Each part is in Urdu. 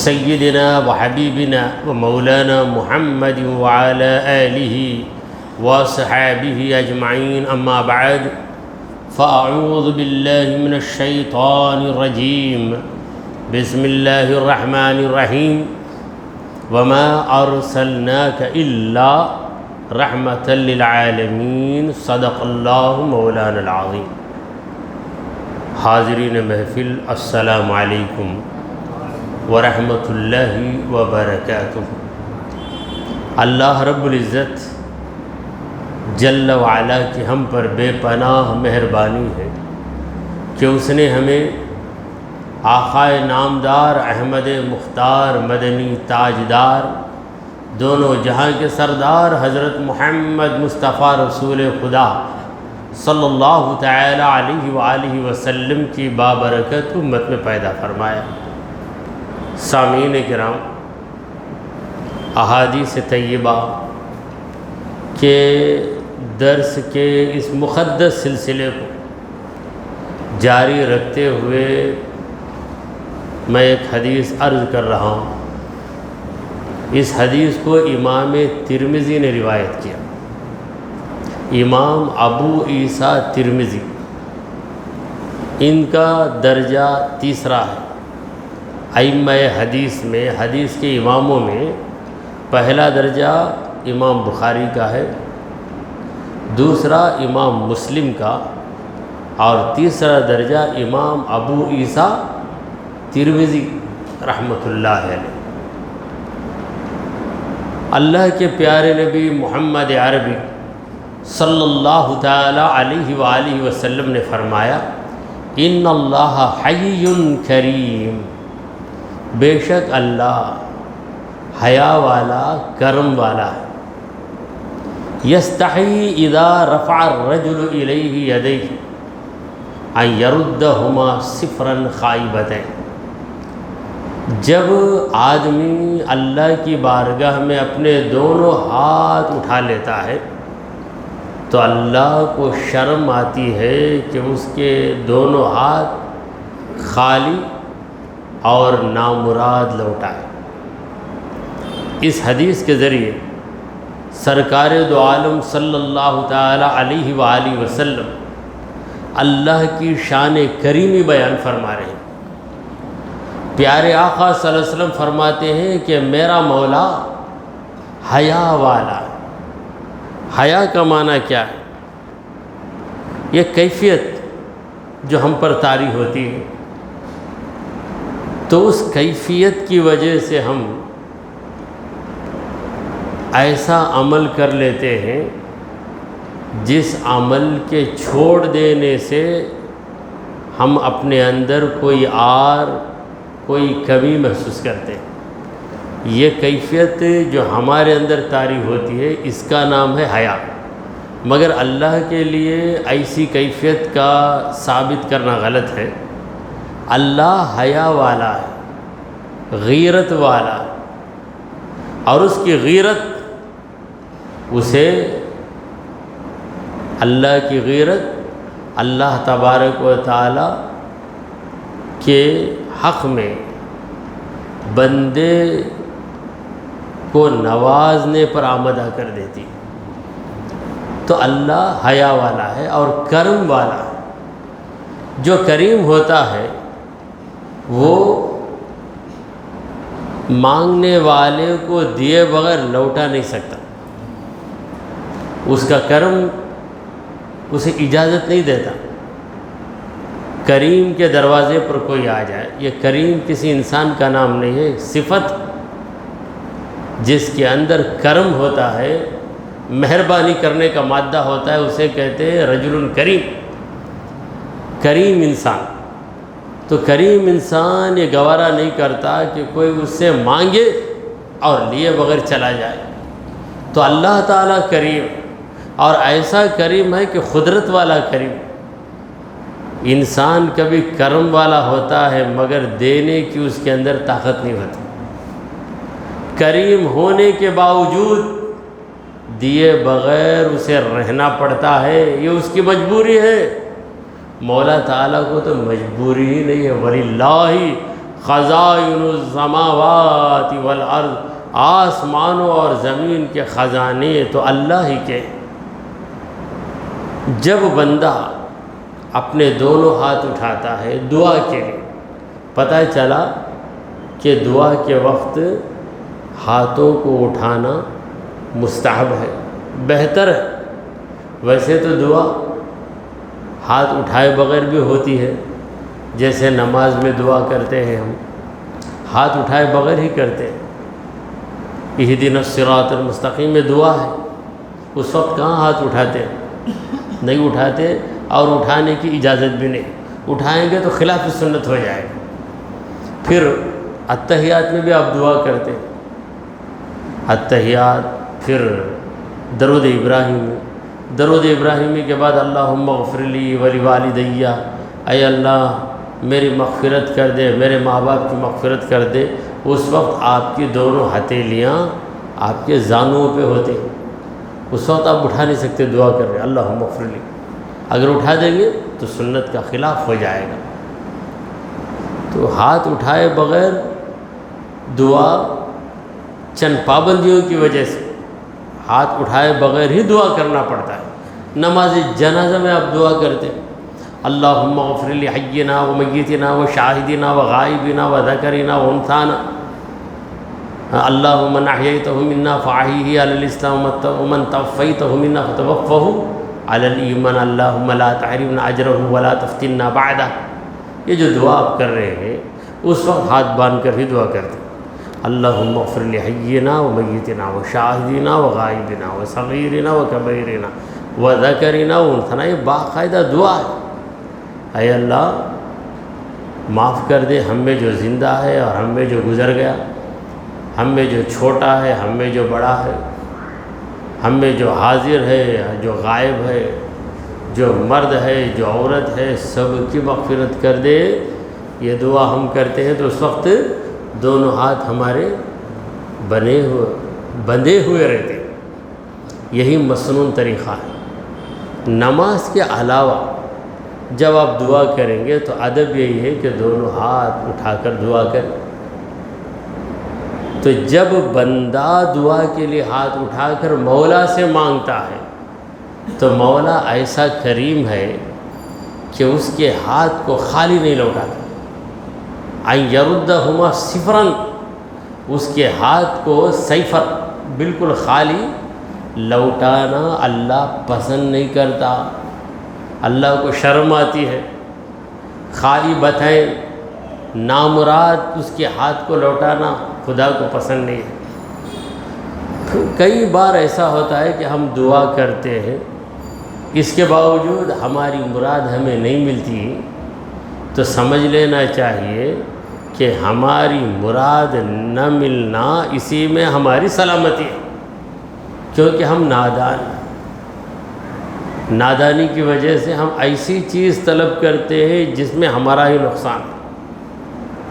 سيدنا وحبيبنا ومولانا محمد وعلى آله وصحابه أجمعين، أما بعد فأعوذ بالله من الشيطان الرجيم. بسم الله الرحمن الرحيم. وما أرسلناك إلا رحمة للعالمين. صدق الله مولانا العظيم. حاضرین محفل، السلام علیکم ورحمۃ اللہ وبرکاتہ. اللہ رب العزت جل وعلا کی ہم پر بے پناہ مہربانی ہے کہ اس نے ہمیں آقائے نامدار احمد مختار مدنی تاجدار دونوں جہاں کے سردار حضرت محمد مصطفیٰ رسول خدا صلی اللہ تعالی علیہ وآلہ وسلم کی بابرکت امت میں پیدا فرمایا. سامعین کرام، احادیث طیبہ کے درس کے اس مقدس سلسلے کو جاری رکھتے ہوئے میں ایک حدیث عرض کر رہا ہوں. اس حدیث کو امام ترمذی نے روایت کیا. امام ابو عیسیٰ ترمذی، ان کا درجہ تیسرا ہے. ائمہ حدیث میں، حدیث کے اماموں میں پہلا درجہ امام بخاری کا ہے، دوسرا امام مسلم کا، اور تیسرا درجہ امام ابو عیسیٰ ترمذی رحمۃ اللہ علیہ. اللہ کے پیارے نبی محمد عربی صلی اللہ تعالی علیہ وآلہ وسلم نے فرمایا، ان اللہ حی کریم، بے شک اللہ حیا والا، کرم والا ہے. یستحی اذا رفع الرجل الیہ یدیہ ان یردہما صفرا خائبتین. جب آدمی اللہ کی بارگاہ میں اپنے دونوں ہاتھ اٹھا لیتا ہے تو اللہ کو شرم آتی ہے کہ اس کے دونوں ہاتھ خالی اور نامراد لوٹائے. اس حدیث کے ذریعے سرکار دو عالم صلی اللہ تعالی علیہ وآلہ وسلم اللہ کی شان کریمی بیان فرما رہے ہیں. پیارے آقا صلی اللہ علیہ وسلم فرماتے ہیں کہ میرا مولا حیا والا. حیا کا معنی کیا ہے؟ یہ کیفیت جو ہم پر طاری ہوتی ہے، تو اس کیفیت کی وجہ سے ہم ایسا عمل کر لیتے ہیں جس عمل کے چھوڑ دینے سے ہم اپنے اندر کوئی آر، کوئی کمی محسوس کرتے ہیں. یہ کیفیت جو ہمارے اندر طاری ہوتی ہے، اس کا نام ہے حیا. مگر اللہ کے لیے ایسی کیفیت کا ثابت کرنا غلط ہے. اللہ حیا والا ہے، غیرت والا، اور اس کی غیرت، اسے اللہ کی غیرت اللہ تبارک و تعالی کے حق میں بندے کو نوازنے پر آمدہ کر دیتی. تو اللہ حیا والا ہے اور کرم والا ہے. جو کریم ہوتا ہے وہ مانگنے والے کو دیے بغیر لوٹا نہیں سکتا. اس کا کرم اسے اجازت نہیں دیتا. کریم کے دروازے پر کوئی آ جائے، یہ کریم کسی انسان کا نام نہیں ہے، صفت جس کے اندر کرم ہوتا ہے، مہربانی کرنے کا مادہ ہوتا ہے، اسے کہتے ہیں رجل کریم، کریم انسان. تو کریم انسان یہ گوارا نہیں کرتا کہ کوئی اس سے مانگے اور لیے بغیر چلا جائے. تو اللہ تعالیٰ کریم، اور ایسا کریم ہے کہ قدرت والا کریم. انسان کبھی کرم والا ہوتا ہے مگر دینے کی اس کے اندر طاقت نہیں ہوتی. کریم ہونے کے باوجود دیے بغیر اسے رہنا پڑتا ہے، یہ اس کی مجبوری ہے. مولا تعالیٰ کو تو مجبوری ہی نہیں ہے. وَلِلَّهِ خزائن السماوات والارض، آسمانوں اور زمین کے خزانے تو اللہ ہی کے۔ جب بندہ اپنے دونوں ہاتھ اٹھاتا ہے دعا کے لیے، پتہ چلا کہ دعا کے وقت ہاتھوں کو اٹھانا مستحب ہے، بہتر ہے۔ ویسے تو دعا ہاتھ اٹھائے بغیر بھی ہوتی ہے، جیسے نماز میں دعا کرتے ہیں ہم ہاتھ اٹھائے بغیر ہی کرتے ہیں۔ اہدنا الصراط المستقیم میں دعا ہے، اس وقت کہاں ہاتھ اٹھاتے ہیں؟ نہیں اٹھاتے، اور اٹھانے کی اجازت بھی نہیں، اٹھائیں گے تو خلاف سنت ہو جائے گا۔ پھر اتحیات میں بھی آپ دعا کرتے ہیں، اتحیات، پھر درود ابراہیمی، درود ابراہیمی کے بعد اللہم اغفر لی ولوالدی، اے اللہ میری مغفرت کر دے، میرے ماں باپ کی مغفرت کر دے۔ اس وقت آپ کی دونوں ہتھیلیاں آپ کے زانوؤں پہ ہوتی ہیں، اس وقت آپ اٹھا نہیں سکتے، دعا کر رہے اللہم اغفر لی۔ اگر اٹھا دیں گے تو سنت کا خلاف ہو جائے گا۔ تو ہاتھ اٹھائے بغیر دعا چند پابندیوں کی وجہ سے ہاتھ اٹھائے بغیر ہی دعا کرنا پڑتا ہے۔ نماز جنازہ میں آپ دعا کرتے ہیں اللہم اغفر لی حینا و میتنا و شاہدنا و غائبنا و ذکرنا و انثانا، اللہم من احییتہ منا فاحیہ علی الاسلام ومن توفیتہ منا فتوفہ علی الایمان، اللہم لا تحرمنا اجرہ ولا تفتنا بعدہ۔ یہ جو دعا آپ کر رہے ہیں اس وقت ہاتھ باندھ کر ہی دعا کرتے ہیں اللہم اغفر لی حینا و میتنا و شاہدنا و غائبنا و صغیرنا و کبیرنا و ذکرنا و انثانا۔ یہ باقاعدہ دعا ہے، اے اللہ معاف کر دے ہم میں جو زندہ ہے اور ہم میں جو گزر گیا، ہم میں جو چھوٹا ہے، ہم میں جو بڑا ہے، ہم میں جو حاضر ہے جو غائب ہے، جو مرد ہے جو عورت ہے، سب کی مغفرت کر دے۔ یہ دعا ہم کرتے ہیں تو اس وقت دونوں ہاتھ ہمارے بندھے ہوئے رہتے ہیں۔ یہی مسنون طریقہ ہے۔ نماز کے علاوہ جب آپ دعا کریں گے تو ادب یہی ہے کہ دونوں ہاتھ اٹھا کر دعا کریں۔ تو جب بندہ دعا کے لیے ہاتھ اٹھا کر مولا سے مانگتا ہے تو مولا ایسا کریم ہے کہ اس کے ہاتھ کو خالی نہیں لوٹاتا، ان یردہما صفراً، اس کے ہاتھ کو صفر بالکل خالی لوٹانا اللہ پسند نہیں کرتا، اللہ کو شرم آتی ہے۔ خالی بتائیں نامراد اس کے ہاتھ کو لوٹانا خدا کو پسند نہیں ہے۔ کئی بار ایسا ہوتا ہے کہ ہم دعا کرتے ہیں، اس کے باوجود ہماری مراد ہمیں نہیں ملتی، تو سمجھ لینا چاہیے کہ ہماری مراد نہ ملنا اسی میں ہماری سلامتی ہے، کیونکہ ہم نادان ہیں۔ نادانی کی وجہ سے ہم ایسی چیز طلب کرتے ہیں جس میں ہمارا ہی نقصان ہے۔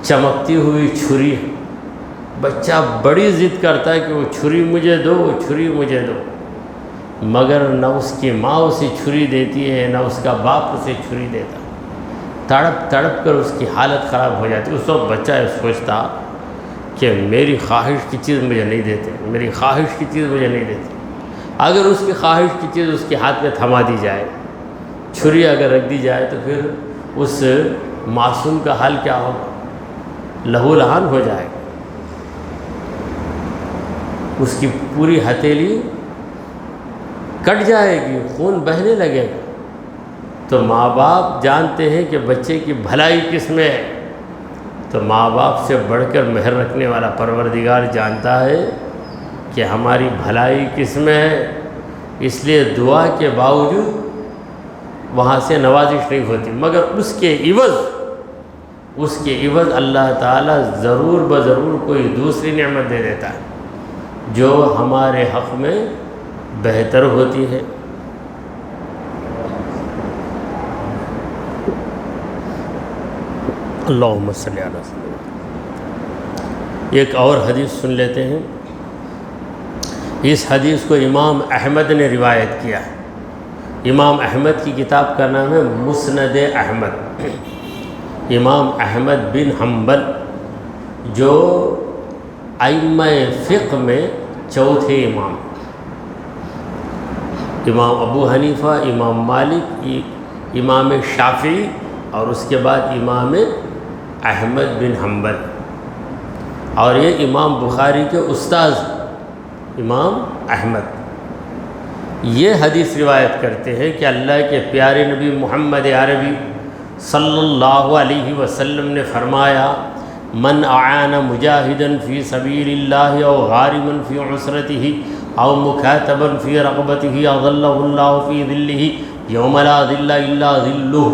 چمکتی ہوئی چھری ہے، بچہ بڑی ضد کرتا ہے کہ وہ چھری مجھے دو، وہ چھری مجھے دو، مگر نہ اس کی ماں اسے چھری دیتی ہے نہ اس کا باپ اسے چھری دیتا، تڑپ تڑپ کر اس کی حالت خراب ہو جاتی۔ اس وقت بچہ سوچتا کہ میری خواہش کی چیز مجھے نہیں دیتے، میری خواہش کی چیز مجھے نہیں دیتے۔ اگر اس کی خواہش کی چیز اس کے ہاتھ میں تھما دی جائے، چھری اگر رکھ دی جائے، تو پھر اس معصوم کا حال کیا ہوگا؟ لہو لہان ہو جائے گا، اس کی پوری ہتھیلی کٹ جائے گی، خون بہنے لگے گا۔ تو ماں باپ جانتے ہیں کہ بچے کی بھلائی کس میں ہے، تو ماں باپ سے بڑھ کر مہر رکھنے والا پروردگار جانتا ہے کہ ہماری بھلائی کس میں ہے، اس لیے دعا کے باوجود وہاں سے نوازش نہیں ہوتی، مگر اس کے عوض اللہ تعالیٰ ضرور بضرور کوئی دوسری نعمت دے دیتا ہے جو ہمارے حق میں بہتر ہوتی ہے۔ اللہم صلی علی وسلم۔ ایک اور حدیث سن لیتے ہیں۔ اس حدیث کو امام احمد نے روایت کیا ہے۔ امام احمد کی کتاب کا نام ہے مسند احمد۔ امام احمد بن حنبل جو ائمہ فقہ میں چوتھے امام، امام ابو حنیفہ، امام مالک، امام شافعی، اور اس کے بعد امام احمد بن حنبل، اور یہ امام بخاری کے استاذ امام احمد، یہ حدیث روایت کرتے ہیں کہ اللہ کے پیارے نبی محمد عربی صلی اللہ علیہ وسلم نے فرمایا، من اعان مجاہدا فی سبیل اللہ او غارما فی عسرتہ او مکاتبا فی رغبتہ اظلہ اللہ فی ظلہ یوم لا ظل الا ظلہ۔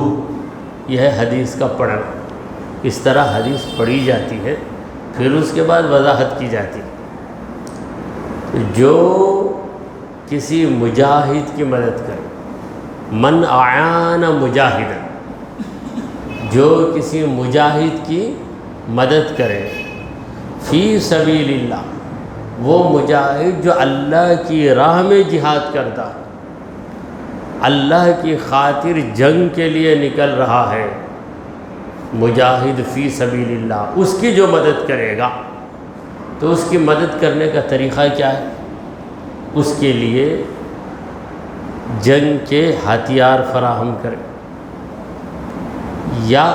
یہ ہے حدیث کا پڑھنا۔ اس طرح حدیث پڑھی جاتی ہے، پھر اس کے بعد وضاحت کی جاتی ہے۔ جو کسی مجاہد کی مدد کرے، من اعان مجاہدا، جو کسی مجاہد کی مدد کرے، فی سبیل اللہ، وہ مجاہد جو اللہ کی راہ میں جہاد کرتا، اللہ کی خاطر جنگ کے لیے نکل رہا ہے، مجاہد فی سبیل اللہ، اس کی جو مدد کرے گا، تو اس کی مدد کرنے کا طریقہ کیا ہے؟ اس کے لیے جنگ کے ہتھیار فراہم کرے، یا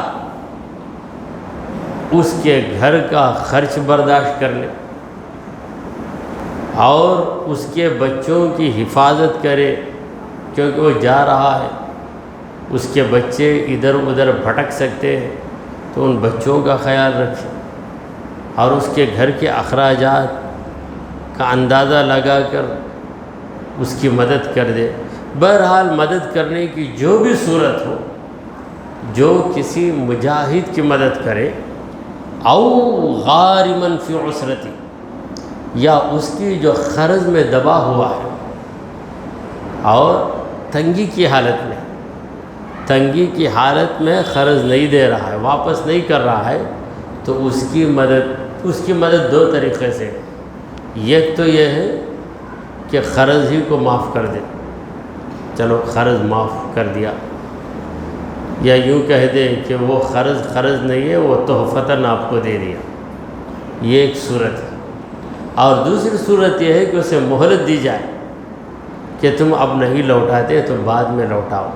اس کے گھر کا خرچ برداشت کر لے، اور اس کے بچوں کی حفاظت کرے، کیونکہ وہ جا رہا ہے، اس کے بچے ادھر ادھر بھٹک سکتے ہیں، تو ان بچوں کا خیال رکھے، اور اس کے گھر کے اخراجات کا اندازہ لگا کر اس کی مدد کر دے۔ بہرحال مدد کرنے کی جو بھی صورت ہو، جو کسی مجاہد کی مدد کرے، او غارما فی عسرتی، یا اس کی جو قرض میں دبا ہوا ہے اور تنگی کی حالت میں قرض نہیں دے رہا ہے، واپس نہیں کر رہا ہے، تو اس کی مدد دو طریقے سے، ایک تو یہ ہے کہ قرض ہی کو معاف کر دے، چلو قرض معاف کر دیا، یا یوں کہہ دے کہ وہ قرض نہیں ہے، وہ تحفتاً آپ کو دے دیا، یہ ایک صورت ہے۔ اور دوسری صورت یہ ہے کہ اسے مہلت دی جائے کہ تم اب نہیں لوٹاتے تو بعد میں لوٹاؤ،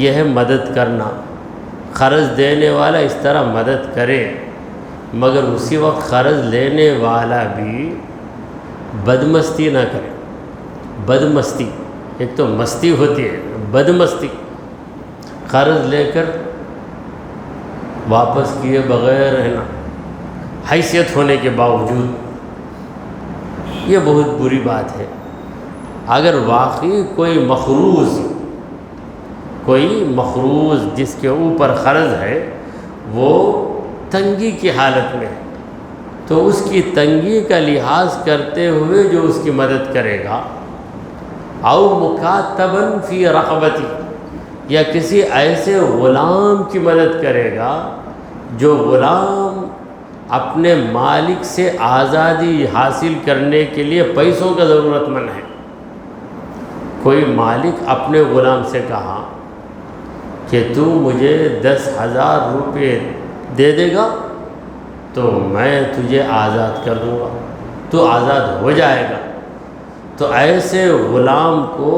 یہ ہے مدد کرنا۔ قرض دینے والا اس طرح مدد کرے، مگر اسی وقت قرض لینے والا بھی بدمستی نہ کرے۔ بدمستی، ایک تو مستی ہوتی ہے، بدمستی، قرض لے کر واپس کیے بغیر رہنا، حیثیت ہونے کے باوجود، یہ بہت بری بات ہے۔ اگر واقعی کوئی مخروض جس کے اوپر قرض ہے وہ تنگی کی حالت میں ہے، تو اس کی تنگی کا لحاظ کرتے ہوئے جو اس کی مدد کرے گا، او مکاتباً فی رقبتی، یا کسی ایسے غلام کی مدد کرے گا جو غلام اپنے مالک سے آزادی حاصل کرنے کے لیے پیسوں کا ضرورت مند ہے۔ کوئی مالک اپنے غلام سے کہا کہ تو مجھے 10,000 روپے دے دے گا تو میں تجھے آزاد کر دوں گا، تو آزاد ہو جائے گا، تو ایسے غلام کو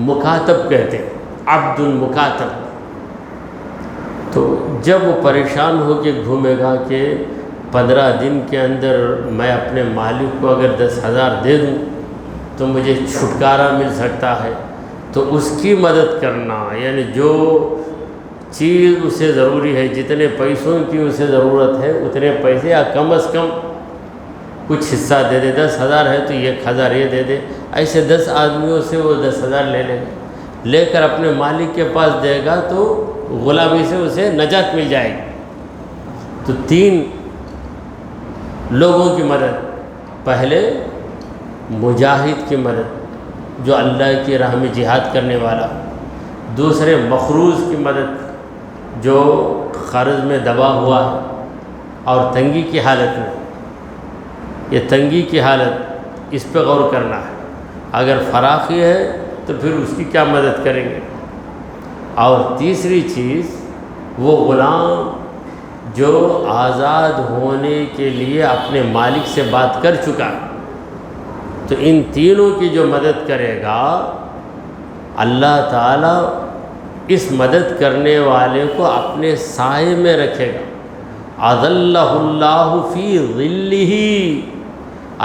مکاتب کہتے ہیں، عبد المکاتب۔ تو جب وہ پریشان ہو کے گھومے گا کہ 15 دن کے اندر میں اپنے مالک کو اگر 10,000 دے دوں تو مجھے چھٹکارا مل سکتا ہے، تو اس کی مدد کرنا، یعنی جو چیز اسے ضروری ہے، جتنے پیسوں کی اسے ضرورت ہے اتنے پیسے، یا کم از کم کچھ حصہ دے دے، 10,000 ہے تو 1,000 یہ دے دے، ایسے 10 آدمیوں سے وہ 10,000 لے لے گا، لے کر اپنے مالک کے پاس دے گا تو غلامی سے اسے نجات مل جائے گی۔ تو 3 لوگوں کی مدد، پہلے مجاہد کی مدد جو اللہ کی راہ میں جہاد کرنے والا، دوسرے مخروض کی مدد جو قرض میں دبا ہوا ہے اور تنگی کی حالت میں، یہ تنگی کی حالت، اس پہ غور کرنا ہے۔ اگر فراخی ہے تو پھر اس کی کیا مدد کریں گے۔ اور تیسری چیز، وہ غلام جو آزاد ہونے کے لیے اپنے مالک سے بات کر چکا ہے، تو ان تینوں کی جو مدد کرے گا اللہ تعالیٰ اس مدد کرنے والے کو اپنے سائے میں رکھے گا۔ اظلہ اللہ فی ظلہ،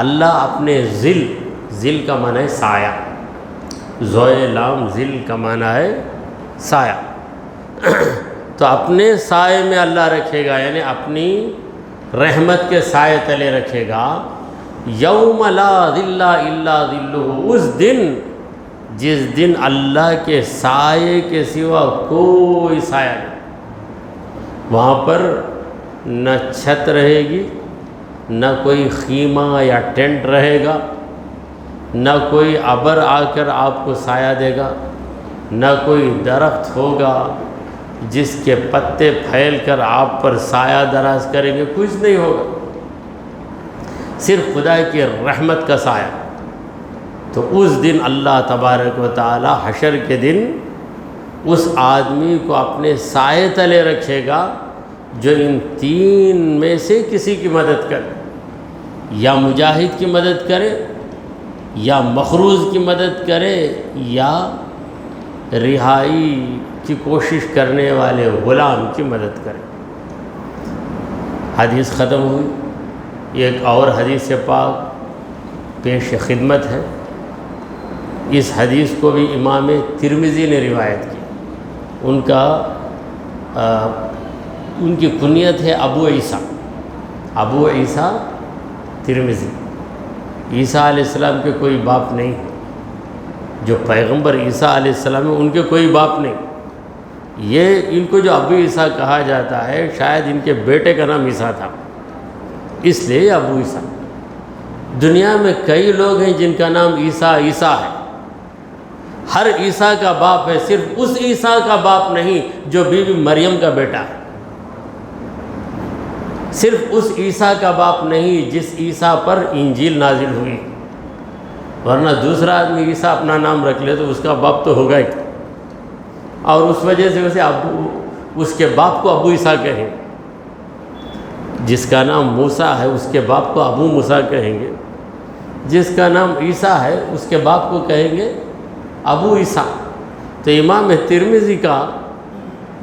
اللہ اپنے ظل کا معنی ہے سایہ، زوئے لام ظل کا معنی ہے سایہ، تو اپنے سائے میں اللہ رکھے گا، یعنی اپنی رحمت کے سائے تلے رکھے گا۔ یوم لا ظل الا ظلہ، اس دن جس دن اللہ کے سائے کے سوا کوئی سایہ نہیں، وہاں پر نہ چھت رہے گی، نہ کوئی خیمہ یا ٹینٹ رہے گا، نہ کوئی ابر آ کر آپ کو سایہ دے گا، نہ کوئی درخت ہوگا جس کے پتے پھیل کر آپ پر سایہ دراز کریں گے، کچھ نہیں ہوگا، صرف خدا کی رحمت کا سایہ۔ تو اس دن اللہ تبارک و تعالی حشر کے دن اس آدمی کو اپنے سائے تلے رکھے گا جو ان تین میں سے کسی کی مدد کرے، یا مجاہد کی مدد کرے، یا مخروض کی مدد کرے، یا رہائی کی کوشش کرنے والے غلام کی مدد کرے۔ حدیث ختم ہوئی، ایک اور حدیث پاک پیش خدمت ہے۔ اس حدیث کو بھی امام ترمذی نے روایت کی، ان کی کنیت ہے ابو عیسیٰ ترمذی۔ عیسیٰ علیہ السلام کے کوئی باپ نہیں، جو پیغمبر عیسیٰ علیہ السلام ہیں ان کے کوئی باپ نہیں، یہ ان کو جو ابو عیسیٰ کہا جاتا ہے شاید ان کے بیٹے کا نام عیسیٰ تھا، اس لیے ابو عیسیٰ۔ دنیا میں کئی لوگ ہیں جن کا نام عیسیٰ ہے، ہر عیسیٰ کا باپ ہے، صرف اس عیسیٰ کا باپ نہیں جو بی بی مریم کا بیٹا ہے، صرف اس عیسیٰ کا باپ نہیں جس عیسیٰ پر انجیل نازل ہوئی، ورنہ دوسرا آدمی عیسیٰ اپنا نام رکھ لے تو اس کا باپ تو ہوگا ہی، اور اس وجہ سے اسے اس کے باپ کو ابو عیسیٰ کہیں۔ جس کا نام موسیٰ ہے اس کے باپ کو ابو موسیٰ کہیں گے، جس کا نام عیسیٰ ہے اس کے باپ کو کہیں گے ابو عیسیٰ۔ تو امام ترمذی کا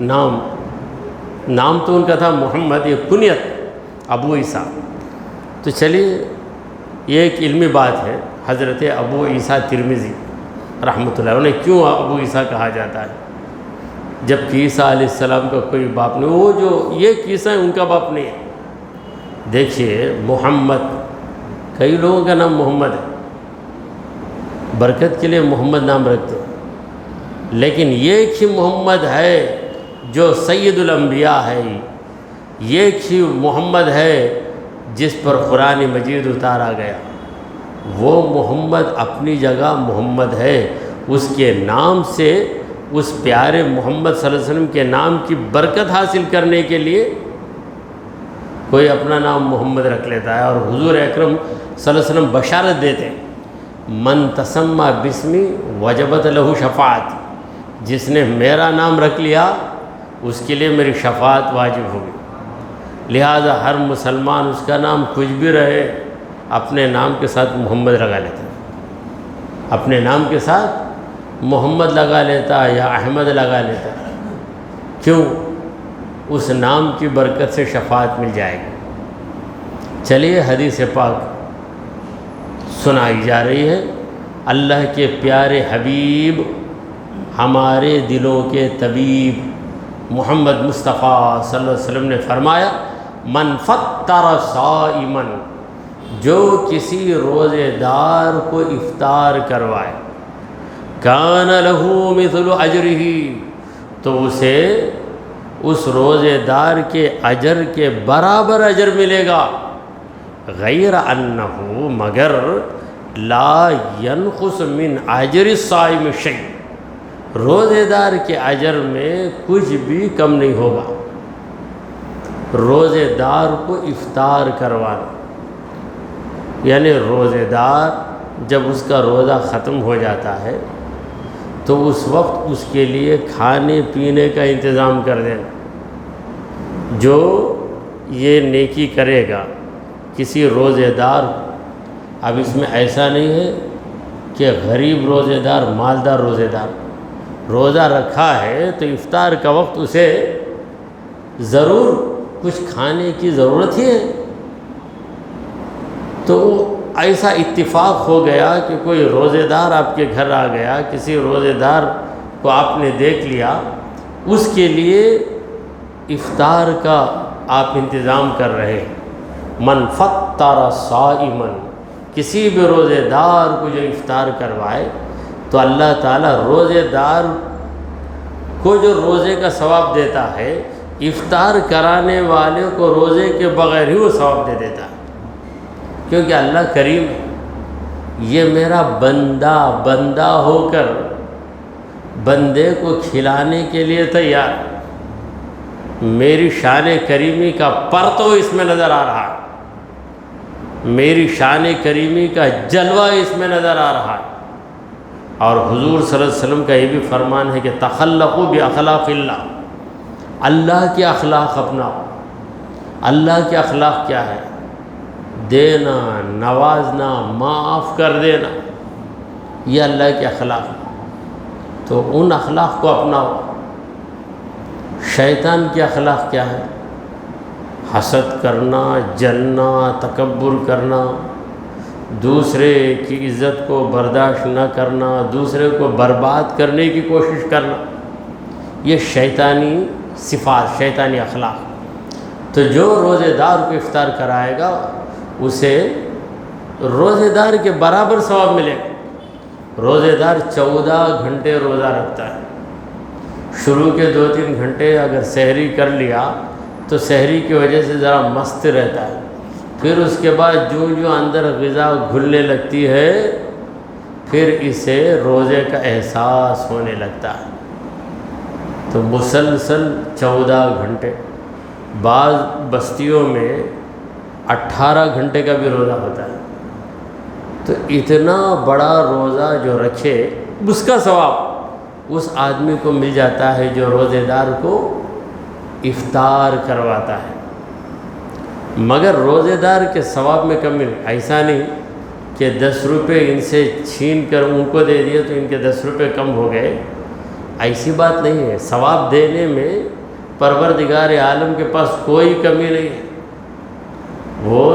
نام تو ان کا تھا محمد، یہ کنیت ابو عیسیٰ۔ تو چلیے یہ ایک علمی بات ہے، حضرت ابو عیسیٰ ترمذی رحمۃ اللہ انہیں کیوں ابو عیسیٰ کہا جاتا ہے جبکہ عیسیٰ علیہ السلام کا کوئی باپ نہیں، وہ جو یہ عیسیٰ ہے ان کا باپ نہیں ہے۔ دیکھیے محمد، کئی لوگوں کا نام محمد ہے، برکت کے لیے محمد نام رکھتے ہیں، لیکن یہ ایک ہی محمد ہے جو سید الانبیاء ہے، یہ ایک ہی محمد ہے جس پر قرآن مجید اتارا گیا، وہ محمد اپنی جگہ محمد ہے، اس کے نام سے، اس پیارے محمد صلی اللہ علیہ وسلم کے نام کی برکت حاصل کرنے کے لیے کوئی اپنا نام محمد رکھ لیتا ہے، اور حضور اکرم صلی اللہ علیہ وسلم بشارت دیتے ہیں من تسمى باسمی وجبت لہ شفاعت، جس نے میرا نام رکھ لیا اس کے لیے میری شفاعت واجب ہوگی۔ لہذا ہر مسلمان اس کا نام کچھ بھی رہے اپنے نام کے ساتھ محمد لگا لیتا ہے، اپنے نام کے ساتھ محمد لگا لیتا ہے یا احمد لگا لیتا ہے، کیوں؟ اس نام کی برکت سے شفاعت مل جائے گی۔ چلیے حدیث پاک سنائی جا رہی ہے، اللہ کے پیارے حبیب، ہمارے دلوں کے طبیب محمد مصطفیٰ صلی اللہ علیہ وسلم نے فرمایا من فطر صائما، جو کسی روزے دار کو افطار کروائے، کان لہ مثل اجرہ، تو اسے اس روزے دار کے اجر کے برابر اجر ملے گا، غیر انہ، مگر لا ینقص من اجر الصائم شیء، روزے دار کے اجر میں کچھ بھی کم نہیں ہوگا۔ روزے دار کو افطار کروانا، یعنی روزے دار جب اس کا روزہ ختم ہو جاتا ہے تو اس وقت اس کے لیے کھانے پینے کا انتظام کر دینا، جو یہ نیکی کرے گا کسی روزے دار، اب اس میں ایسا نہیں ہے کہ غریب روزے دار مالدار روزے دار، روزہ رکھا ہے تو افطار کا وقت اسے ضرور کچھ کھانے کی ضرورت ہی ہے، تو ایسا اتفاق ہو گیا کہ کوئی روزے دار آپ کے گھر آ گیا، کسی روزے دار کو آپ نے دیکھ لیا، اس کے لیے افطار کا آپ انتظام کر رہے ہیں۔ من فطر صائما، کسی بھی روزے دار کو جو افطار کروائے تو اللہ تعالیٰ روزے دار کو جو روزے کا ثواب دیتا ہے، افطار کرانے والے کو روزے کے بغیر ہی وہ ثواب دے دیتا ہے، کیونکہ اللہ کریم ہے۔ یہ میرا بندہ ہو کر بندے کو کھلانے کے لیے تیار، میری شان کریمی کا پرتو اس میں نظر آ رہا ہے، میری شان کریمی کا جلوہ اس میں نظر آ رہا ہے۔ اور حضور صلی اللہ علیہ وسلم کا یہ بھی فرمان ہے کہ تخلقوا باخلاق اللہ، اللہ کے اخلاق اپناؤ۔ اللہ کے اخلاق کیا ہے؟ دینا، نوازنا، معاف کر دینا، یہ اللہ کے اخلاق ہیں، تو ان اخلاق کو اپناؤ۔ شیطان کے اخلاق کیا ہے؟ حسد کرنا، جلنا، تکبر کرنا، دوسرے کی عزت کو برداشت نہ کرنا، دوسرے کو برباد کرنے کی کوشش کرنا، یہ شیطانی صفات، شیطانی اخلاق۔ تو جو روزے دار کو افطار کرائے گا اسے روزے دار کے برابر ثواب ملے گا۔ روزے دار 14 گھنٹے روزہ رکھتا ہے، شروع کے 2-3 گھنٹے اگر سحری کر لیا تو سحری کی وجہ سے ذرا مست رہتا ہے، پھر اس کے بعد جو اندر غذا گھلنے لگتی ہے پھر اسے روزے کا احساس ہونے لگتا ہے۔ تو مسلسل 14 گھنٹے، بعض بستیوں میں 18 گھنٹے کا بھی روزہ ہوتا ہے، تو اتنا بڑا روزہ جو رکھے اس کا ثواب اس آدمی کو مل جاتا ہے جو روزے دار کو افطار کرواتا ہے۔ مگر روزے دار کے ثواب میں کمی نہیں، ایسا نہیں کہ 10 روپے ان سے چھین کر ان کو دے دیے تو ان کے 10 روپے کم ہو گئے، ایسی بات نہیں ہے۔ ثواب دینے میں پروردگار عالم کے پاس کوئی کمی نہیں ہے، وہ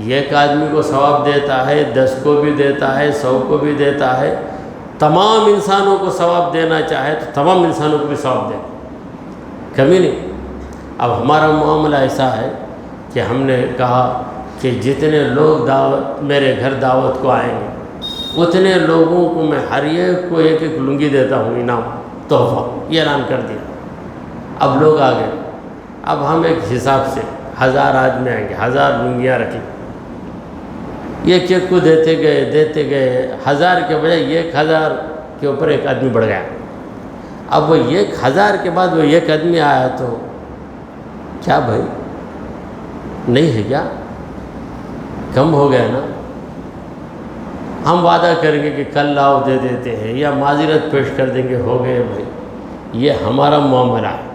ایک آدمی کو ثواب دیتا ہے، 10 کو بھی دیتا ہے، 100 کو بھی دیتا ہے، تمام انسانوں کو ثواب دینا چاہے تو تمام انسانوں کو بھی ثواب دے، کمی نہیں۔ اب ہمارا معاملہ ایسا ہے کہ ہم نے کہا کہ جتنے لوگ میرے گھر دعوت کو آئیں گے اتنے لوگوں کو میں ہر ایک کو ایک لنگی دیتا ہوں انعام، تحفہ، یہ اعلان کر دیا۔ اب لوگ آ گئے، اب ہم ایک حساب سے 1000 آدمی آئیں گے، 1000 لنگیاں رکھیں، ایک ایک کو دیتے گئے 1000 کے بجائے 1000 کے اوپر ایک آدمی بڑھ گیا۔ اب وہ 1000 کے بعد وہ ایک آدمی آیا تو کیا بھائی نہیں ہے کیا؟ کم ہو گیا نا؟ ہم وعدہ کریں گے کہ کل لاؤ دے دیتے ہیں، یا معذرت پیش کر دیں گے، ہو گئے بھائی۔ یہ ہمارا معاملہ ہے،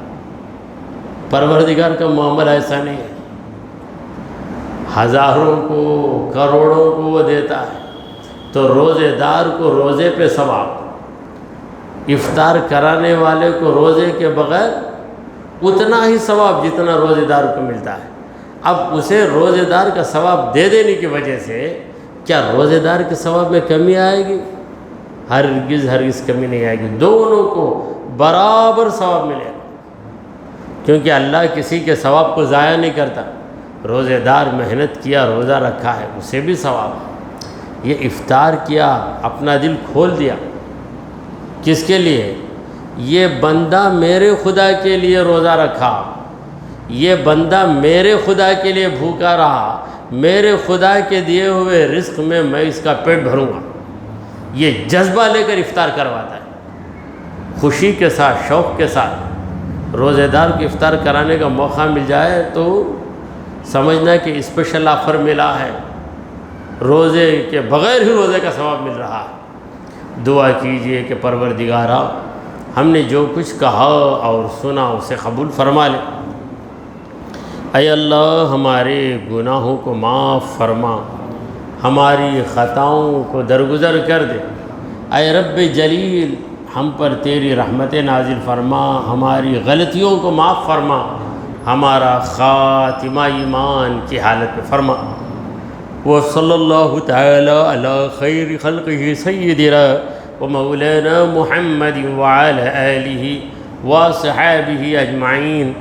پروردگار کا معاملہ ایسا نہیں ہے، ہزاروں کو کروڑوں کو وہ دیتا ہے۔ تو روزے دار کو روزے پہ ثواب، افطار کرانے والے کو روزے کے بغیر اتنا ہی ثواب جتنا روزے دار کو ملتا ہے۔ اب اسے روزے دار کا ثواب دے دینے کی وجہ سے کیا روزے دار کے ثواب میں کمی آئے گی؟ ہرگز کمی نہیں آئے گی، دونوں کو برابر ثواب ملے گا، کیونکہ اللہ کسی کے ثواب کو ضائع نہیں کرتا۔ روزے دار محنت کیا، روزہ رکھا ہے، اسے بھی ثواب ہے۔ یہ افطار کیا، اپنا دل کھول دیا، کس کے لیے؟ یہ بندہ میرے خدا کے لیے روزہ رکھا، یہ بندہ میرے خدا کے لیے بھوکا رہا، میرے خدا کے دیے ہوئے رزق میں اس کا پیٹ بھروں گا، یہ جذبہ لے کر افطار کرواتا ہے۔ خوشی کے ساتھ، شوق کے ساتھ روزے دار کو افطار کرانے کا موقع مل جائے تو سمجھنا کہ اسپیشل آفر ملا ہے، روزے کے بغیر ہی روزے کا ثواب مل رہا ہے۔ دعا کیجئے کہ پروردگارا ہم نے جو کچھ کہا اور سنا اسے قبول فرما لے، اے اللہ ہمارے گناہوں کو معاف فرما، ہماری خطاؤں کو درگزر کر دے۔ اے رب جلیل ہم پر تیری رحمت نازل فرما، ہماری غلطیوں کو معاف فرما، ہمارا خاتمہ ایمان کی حالت میں فرما۔ وصلی اللہ تعالی علی خیر خلقہ سیدنا و مولانا محمد وعلی آلہ وصحابہ اجمعین۔